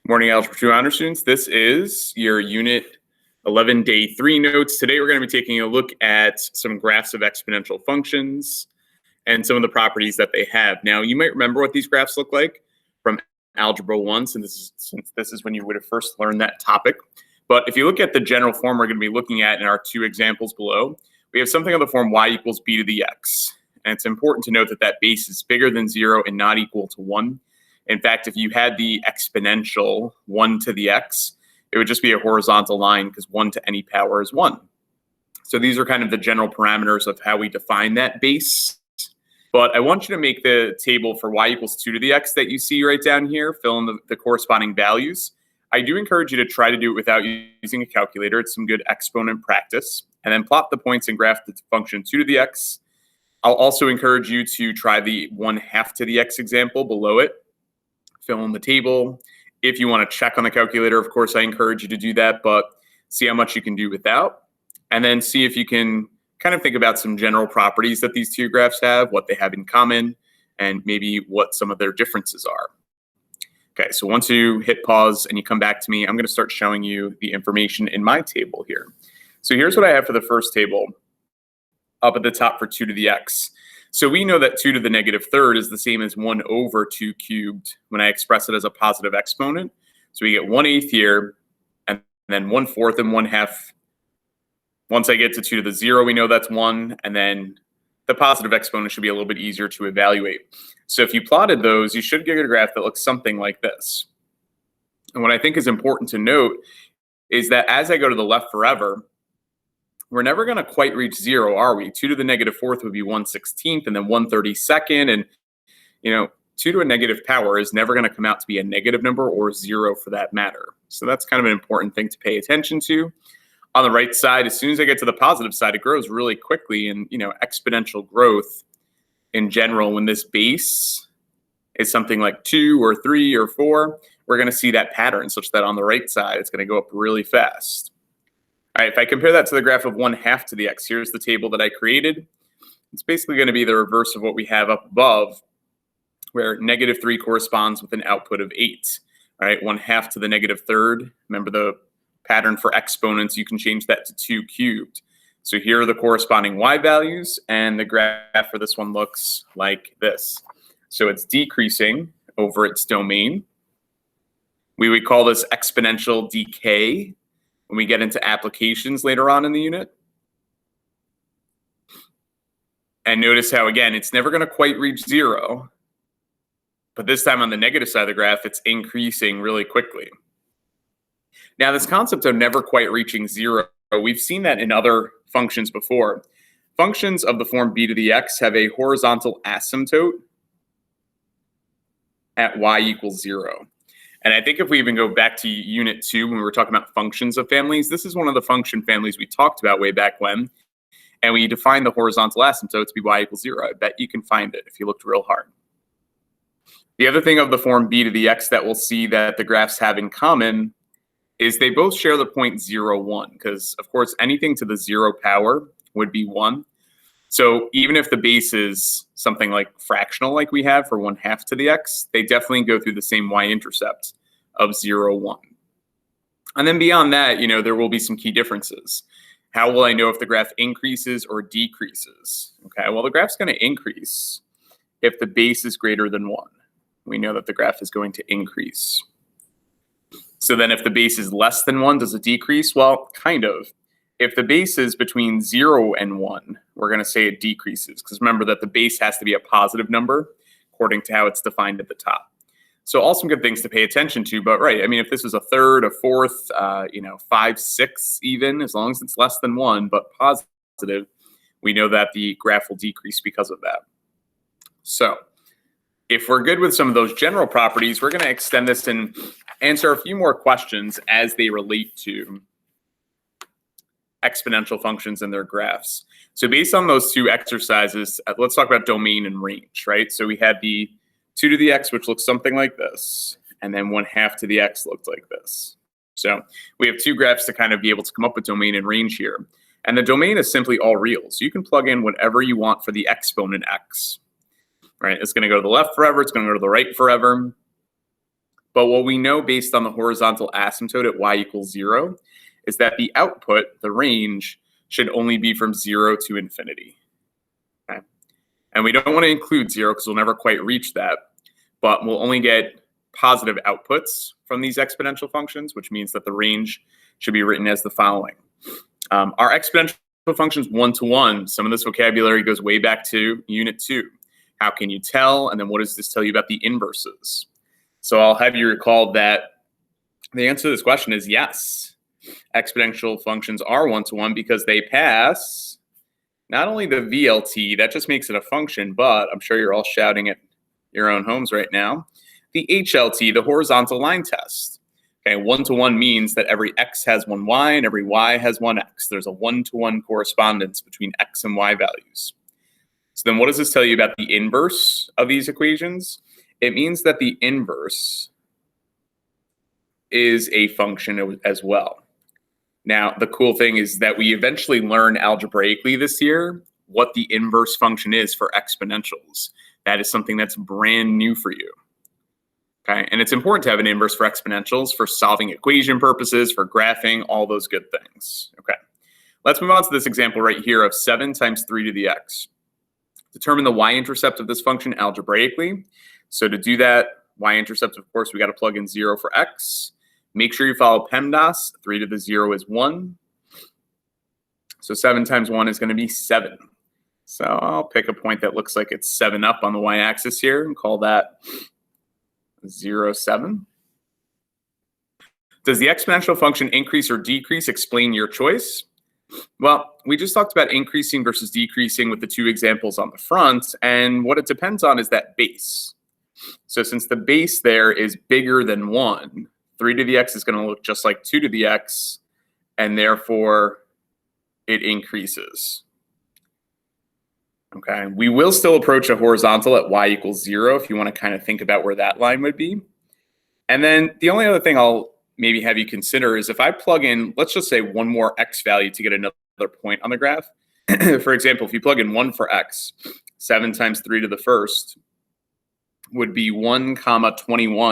Morning, Algebra 2 Honor students. This is your Unit 11, Day 3 notes. Today we're going to be taking a look at some graphs of exponential functions and some of the properties that they have. Now, you might remember what these graphs look like from Algebra 1, since this is when you would have first learned that topic. But if you look at the general form we're going to be looking at in our two examples below, we have something of the form y equals b to the x. And it's important to note that that base is bigger than 0 and not equal to 1. In fact, if you had the exponential 1 to the x, it would just be a horizontal line because 1 to any power is 1. So these are kind of the general parameters of how we define that base. But I want you to make the table for y equals 2 to the x that you see right down here, fill in the corresponding values. I do encourage you to try to do it without using a calculator. It's some good exponent practice. And then plot the points and graph the function 2 to the x. I'll also encourage you to try the 1/2 to the x example below it. Fill in the table. If you want to check on the calculator, of course, I encourage you to do that, but see how much you can do without. And then see if you can kind of think about some general properties that these two graphs have, what they have in common, and maybe what some of their differences are. Okay, so once you hit pause and you come back to me, I'm going to start showing you the information in my table here. So here's what I have for the first table up at the top for 2 to the x. So we know that 2 to the negative third is the same as 1 over 2 cubed when I express it as a positive exponent. So we get 1/8 here, and then 1/4 and 1/2. Once I get to 2 to the 0, we know that's 1, and then the positive exponent should be a little bit easier to evaluate. So if you plotted those, you should get a graph that looks something like this. And what I think is important to note is that as I go to the left forever, we're never going to quite reach 0, are we? 2 to the negative fourth would be 1/16, and then 1/32. And, 2 to a negative power is never going to come out to be a negative number or 0 for that matter. So that's kind of an important thing to pay attention to. On the right side, as soon as I get to the positive side, it grows really quickly. And, exponential growth in general, when this base is something like 2 or 3 or 4, we're going to see that pattern such that on the right side, it's going to go up really fast. All right, if I compare that to the graph of 1/2 to the x, here's the table that I created. It's basically going to be the reverse of what we have up above, where -3 corresponds with an output of 8. All right, 1/2 to the negative third. Remember the pattern for exponents, you can change that to 2 cubed. So here are the corresponding y values, and the graph for this one looks like this. So it's decreasing over its domain. We would call this exponential decay when we get into applications later on in the unit. And notice how, again, it's never going to quite reach 0. But this time on the negative side of the graph, it's increasing really quickly. Now, this concept of never quite reaching 0, we've seen that in other functions before. Functions of the form b to the x have a horizontal asymptote at y equals 0. And I think if we even go back to Unit 2, when we were talking about functions of families, this is one of the function families we talked about way back when. And we defined the horizontal asymptote to be y equals 0. I bet you can find it if you looked real hard. The other thing of the form b to the x that we'll see that the graphs have in common is they both share the point 0, 1. Because, of course, anything to the 0 power would be 1. So even if the base is something like fractional like we have for 1/2 to the x, they definitely go through the same y-intercept of 0, 1. And then beyond that, there will be some key differences. How will I know if the graph increases or decreases? Okay, well, the graph's going to increase if the base is greater than 1. We know that the graph is going to increase. So then if the base is less than 1, does it decrease? Well, kind of. If the base is between 0 and 1, we're going to say it decreases, because remember that the base has to be a positive number according to how it's defined at the top. So all some good things to pay attention to, but right, I mean, if this is a third, a fourth, 5, 6 even, as long as it's less than 1, but positive, we know that the graph will decrease because of that. So if we're good with some of those general properties, we're going to extend this and answer a few more questions as they relate to exponential functions and their graphs. So based on those two exercises, let's talk about domain and range, right? So we had the 2 to the x, which looks something like this, and then 1/2 to the x looked like this. So we have two graphs to kind of be able to come up with domain and range here. And the domain is simply all real. So you can plug in whatever you want for the exponent x, right? It's going to go to the left forever. It's going to go to the right forever. But what we know based on the horizontal asymptote at y equals 0 is that the output, the range, should only be from 0 to infinity. Okay? And we don't want to include 0 because we'll never quite reach that, but we'll only get positive outputs from these exponential functions, which means that the range should be written as the following. Our exponential functions 1-to-1, some of this vocabulary goes way back to Unit 2. How can you tell? And then what does this tell you about the inverses? So I'll have you recall that the answer to this question is yes. Exponential functions are 1-to-1 because they pass not only the VLT, that just makes it a function, but I'm sure you're all shouting at your own homes right now, the HLT, the horizontal line test. Okay, 1-to-1 means that every x has one y and every y has one x. There's a 1-to-1 correspondence between x and y values. So then what does this tell you about the inverse of these equations? It means that the inverse is a function as well. Now, the cool thing is that we eventually learn algebraically this year what the inverse function is for exponentials. That is something that's brand new for you. Okay, and it's important to have an inverse for exponentials for solving equation purposes, for graphing, all those good things. Okay, let's move on to this example right here of 7 times 3 to the x. Determine the y-intercept of this function algebraically. So to do that, y-intercept, of course, we got to plug in 0 for x. Make sure you follow PEMDAS. 3 to the 0 is 1. So 7 times 1 is going to be 7. So I'll pick a point that looks like it's 7 up on the y-axis here and call that 0, 7. Does the exponential function increase or decrease? Explain your choice. Well, we just talked about increasing versus decreasing with the two examples on the front, and what it depends on is that base. So since the base there is bigger than 1, 3 to the x is going to look just like 2 to the x, and therefore it increases. Okay, we will still approach a horizontal at y equals 0 if you want to kind of think about where that line would be. And then the only other thing I'll maybe have you consider is if I plug in, let's just say one more x value to get another point on the graph. For example, if you plug in 1 for x, 7 times 3 to the first would be 1, 21.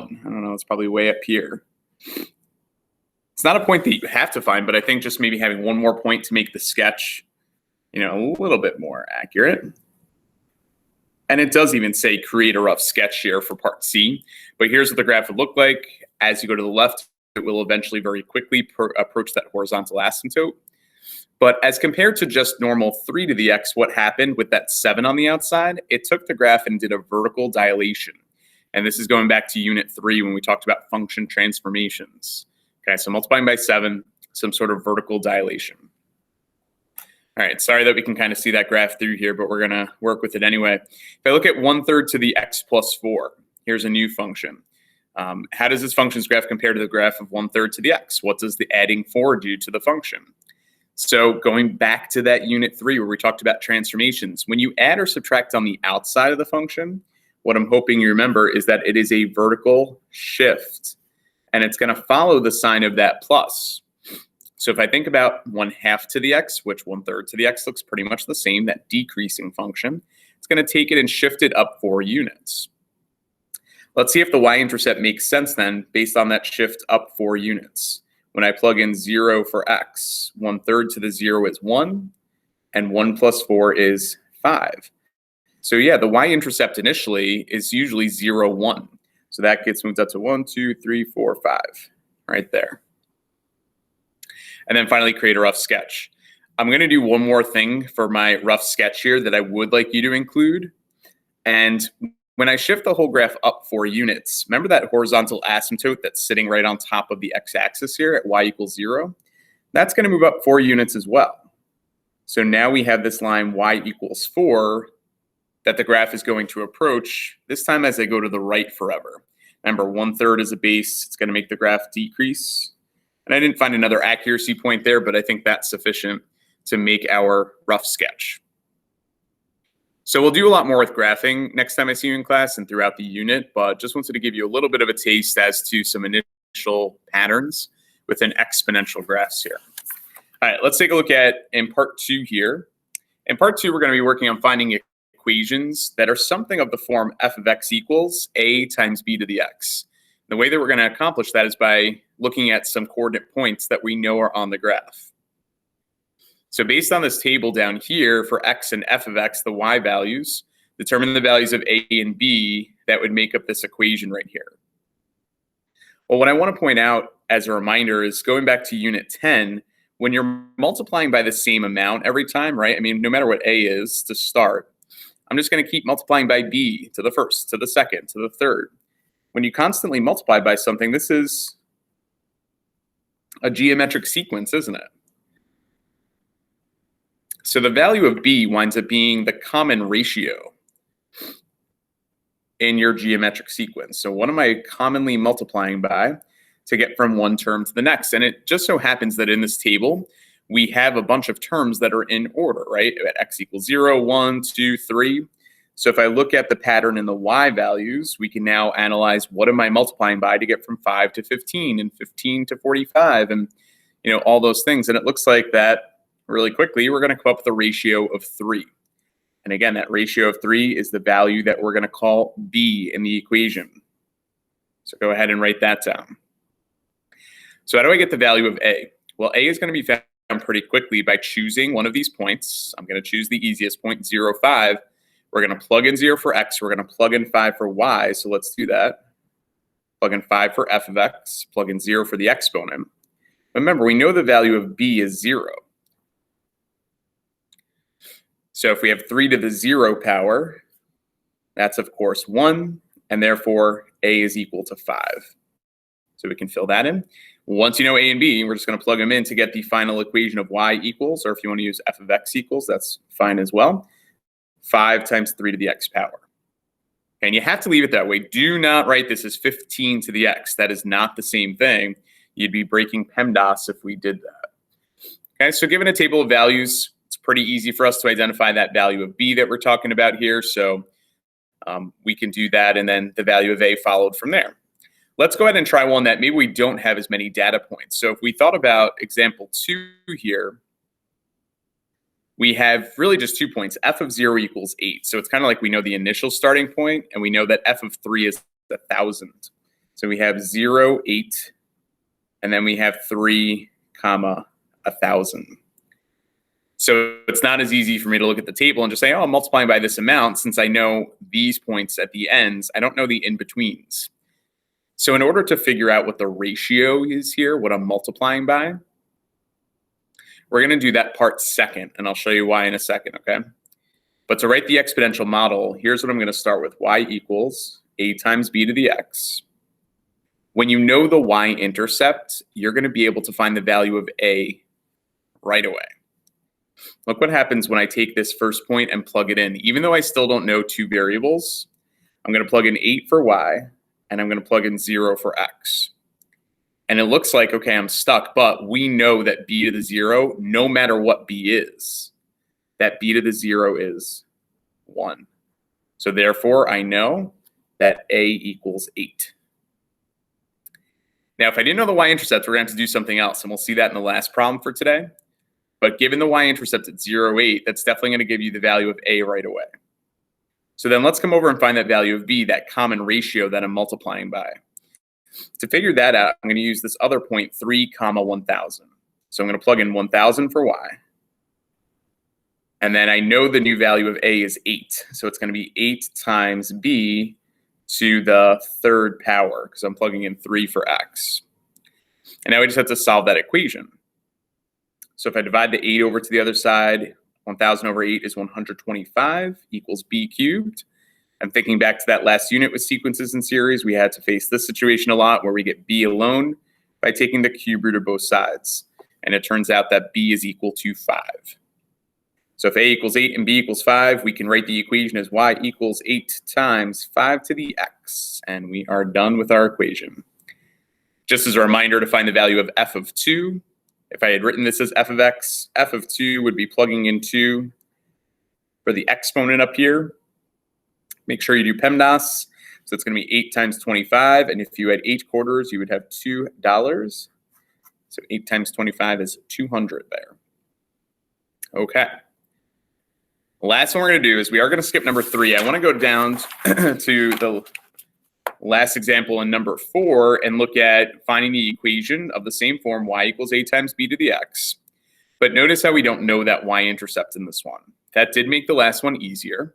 I don't know, it's probably way up here. It's not a point that you have to find, but I think just maybe having one more point to make the sketch, you know, a little bit more accurate. And it does even say create a rough sketch here for part C. But here's what the graph would look like. As you go to the left, it will eventually very quickly approach that horizontal asymptote. But as compared to just normal 3 to the x, what happened with that 7 on the outside? It took the graph and did a vertical dilation. And this is going back to Unit 3 when we talked about function transformations. Okay, so multiplying by 7, some sort of vertical dilation. All right, sorry that we can kind of see that graph through here, but we're going to work with it anyway. If I look at 1/3 to the x plus 4, here's a new function. How does this function's graph compare to the graph of 1/3 to the x? What does the adding 4 do to the function? So going back to that Unit 3 where we talked about transformations, when you add or subtract on the outside of the function, what I'm hoping you remember is that it is a vertical shift, and it's going to follow the sign of that plus. So if I think about 1/2 to the x, which 1/3 to the x looks pretty much the same, that decreasing function, it's going to take it and shift it up 4 units. Let's see if the y-intercept makes sense then based on that shift up 4 units. When I plug in 0 for x, 1/3 to the 0 is 1, and 1 plus 4 is 5. So yeah, the y-intercept initially is usually 0, 1. So that gets moved up to 1, 2, 3, 4, 5, right there. And then finally create a rough sketch. I'm going to do one more thing for my rough sketch here that I would like you to include. And when I shift the whole graph up 4 units, remember that horizontal asymptote that's sitting right on top of the x-axis here at y equals 0? That's going to move up 4 units as well. So now we have this line y equals 4 that the graph is going to approach, this time as I go to the right forever. Remember, 1/3 is a base. It's going to make the graph decrease. And I didn't find another accuracy point there, but I think that's sufficient to make our rough sketch. So we'll do a lot more with graphing next time I see you in class and throughout the unit, but just wanted to give you a little bit of a taste as to some initial patterns within exponential graphs here. All right, let's take a look at in part 2 here. In part 2, we're going to be working on finding equations that are something of the form f of x equals a times b to the x. The way that we're going to accomplish that is by looking at some coordinate points that we know are on the graph. So based on this table down here for x and f of x, the y values, determine the values of a and b that would make up this equation right here. Well, what I want to point out as a reminder is going back to unit 10, when you're multiplying by the same amount every time, right? I mean, no matter what a is to start, I'm just going to keep multiplying by b to the first, to the second, to the third. When you constantly multiply by something, this is a geometric sequence, isn't it? So the value of b winds up being the common ratio in your geometric sequence. So what am I commonly multiplying by to get from one term to the next? And it just so happens that in this table, we have a bunch of terms that are in order, right? At x equals 0, 1, 2, 3. So if I look at the pattern in the y values, we can now analyze what am I multiplying by to get from 5 to 15 and 15 to 45 and all those things. And it looks like that really quickly, we're going to come up with a ratio of 3. And again, that ratio of 3 is the value that we're going to call b in the equation. So go ahead and write that down. So how do I get the value of a? Well, a is going to be found pretty quickly by choosing one of these points. I'm going to choose the easiest point, 0, 5. We're going to plug in 0 for x. We're going to plug in 5 for y. So let's do that. Plug in 5 for f of x. Plug in 0 for the exponent. Remember, we know the value of b is 0. So if we have 3 to the 0 power, that's of course 1, and therefore a is equal to 5. So we can fill that in. Once you know a and b, we're just going to plug them in to get the final equation of y equals, or if you want to use f of x equals, that's fine as well. 5 times 3 to the x power. And you have to leave it that way. Do not write this as 15 to the x. That is not the same thing. You'd be breaking PEMDAS if we did that. Okay, so given a table of values, it's pretty easy for us to identify that value of b that we're talking about here. So we can do that, and then the value of a followed from there. Let's go ahead and try one that maybe we don't have as many data points. So if we thought about example 2 here, we have really just 2 points. F of 0 equals 8. So it's kind of like we know the initial starting point, and we know that f of 3 is 1,000. So we have 0, 8, and then we have 3, 1,000. So it's not as easy for me to look at the table and just say, oh, I'm multiplying by this amount, since I know these points at the ends. I don't know the in-betweens. So in order to figure out what the ratio is here, what I'm multiplying by, we're going to do that part second, and I'll show you why in a second, okay? But to write the exponential model, here's what I'm going to start with. Y equals a times b to the x. When you know the y-intercept, you're going to be able to find the value of a right away. Look what happens when I take this first point and plug it in. Even though I still don't know two variables, I'm going to plug in 8 for y, and I'm going to plug in 0 for x. And it looks like, okay, I'm stuck, but we know that b to the 0, no matter what b is, that b to the 0 is 1. So therefore, I know that a equals 8. Now, if I didn't know the y-intercept, we're going to have to do something else, and we'll see that in the last problem for today. But given the y-intercept at 0, 8, that's definitely going to give you the value of a right away. So then let's come over and find that value of b, that common ratio that I'm multiplying by. To figure that out, I'm going to use this other point, 3, 1,000. So I'm going to plug in 1,000 for y. And then I know the new value of a is 8. So it's going to be 8 times b to the third power, because I'm plugging in 3 for x. And now we just have to solve that equation. So if I divide the 8 over to the other side, 1,000 over 8 is 125 equals b cubed. I'm thinking back to that last unit with sequences and series. We had to face this situation a lot where we get b alone by taking the cube root of both sides. And it turns out that b is equal to 5. So if a equals 8 and b equals 5, we can write the equation as y equals 8 times 5 to the x. And we are done with our equation. Just as a reminder to find the value of f of 2, if I had written this as f of x, f of 2 would be plugging in 2 for the exponent up here. Make sure you do PEMDAS. So it's going to be 8 times 25. And if you had 8 quarters, you would have $2. So 8 times 25 is 200 there. Okay. The last one we're going to do is we are going to skip number 3. I want to go down to the last example in number 4, and look at finding the equation of the same form, y equals a times b to the x. But notice how we don't know that y-intercept in this one. That did make the last one easier.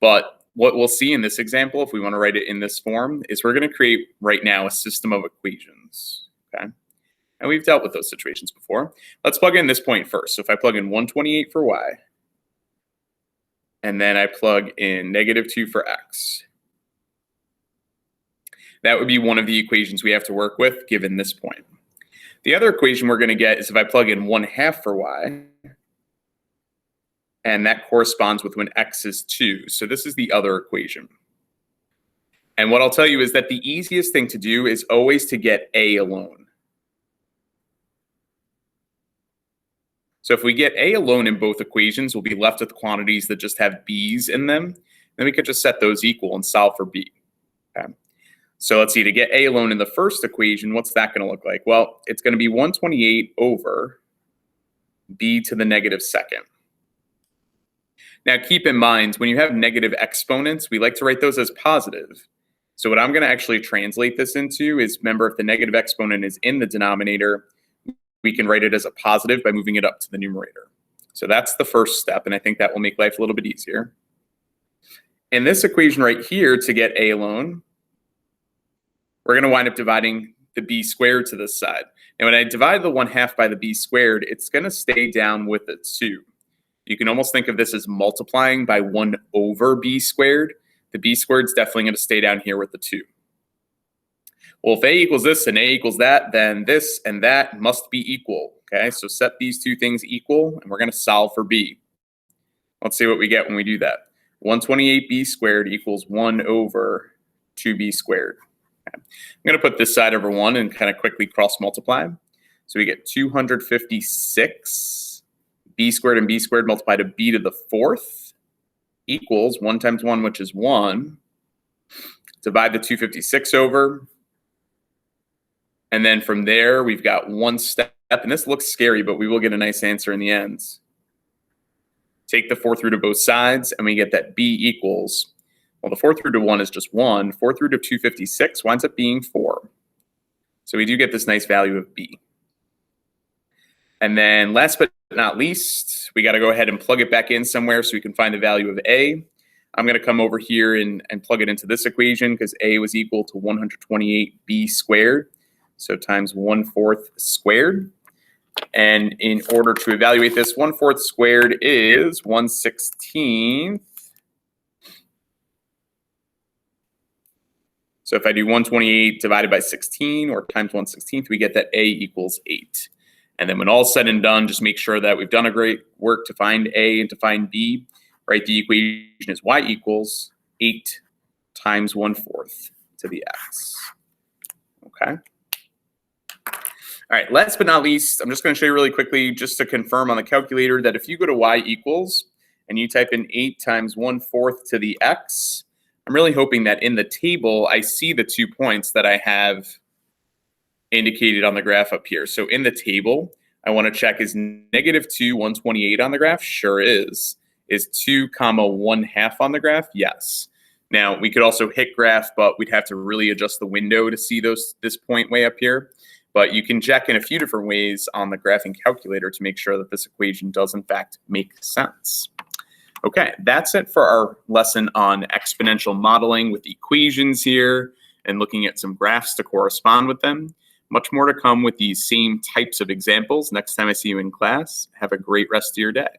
But what we'll see in this example, if we want to write it in this form, is we're going to create right now a system of equations. Okay, and we've dealt with those situations before. Let's plug in this point first. So if I plug in 128 for y, and then I plug in -2 for x, that would be one of the equations we have to work with given this point. The other equation we're going to get is if I plug in 1/2 for y, and that corresponds with when x is 2. So this is the other equation. And what I'll tell you is that the easiest thing to do is always to get a alone. So if we get a alone in both equations, we'll be left with quantities that just have b's in them. Then we could just set those equal and solve for b. Okay. So let's see, to get a alone in the first equation, what's that going to look like? Well, it's going to be 128 over b to the -2nd. Now keep in mind, when you have negative exponents, we like to write those as positive. So what I'm going to actually translate this into is, remember, if the negative exponent is in the denominator, we can write it as a positive by moving it up to the numerator. So that's the first step, and I think that will make life a little bit easier. In this equation right here, to get a alone, we're going to wind up dividing the b squared to this side. And when I divide the 1/2 by the b squared, it's going to stay down with the 2. You can almost think of this as multiplying by 1 over b squared. The b squared is definitely going to stay down here with the 2. Well, if a equals this and a equals that, then this and that must be equal. Okay, so set these two things equal, and we're going to solve for b. Let's see what we get when we do that. 128b squared equals 1 over 2b squared. Okay. I'm going to put this side over 1 and kind of quickly cross multiply. So we get 256 b squared and b squared multiplied to b to the 4th equals 1 times 1, which is 1. Divide the 256 over. And then from there, we've got one step. And this looks scary, but we will get a nice answer in the end. Take the 4th root of both sides, and we get that b equals, well, the 4th root of 1 is just 1. 4th root of 256 winds up being 4. So we do get this nice value of b. And then last but not least, we got to go ahead and plug it back in somewhere so we can find the value of a. I'm going to come over here and plug it into this equation because a was equal to 128b squared. So times 1/4 squared. And in order to evaluate this, 1/4 squared is 1/16. So if I do 128 divided by 16 or times 1/16, we get that a equals 8. And then when all's said and done, just make sure that we've done a great work to find a and to find b. Right, the equation is y equals 8 times 1/4 to the x. Okay. All right, last but not least, I'm just going to show you really quickly just to confirm on the calculator that if you go to y equals and you type in 8 times 1/4 to the x, I'm really hoping that in the table I see the 2 points that I have indicated on the graph up here. So in the table, I want to check, is -2 128 on the graph? Sure is. Is 2 comma 1/2 on the graph? Yes. Now we could also hit graph, but we'd have to really adjust the window to see this point way up here. But you can check in a few different ways on the graphing calculator to make sure that this equation does in fact make sense. Okay, that's it for our lesson on exponential modeling with equations here and looking at some graphs to correspond with them. Much more to come with these same types of examples next time I see you in class. Have a great rest of your day.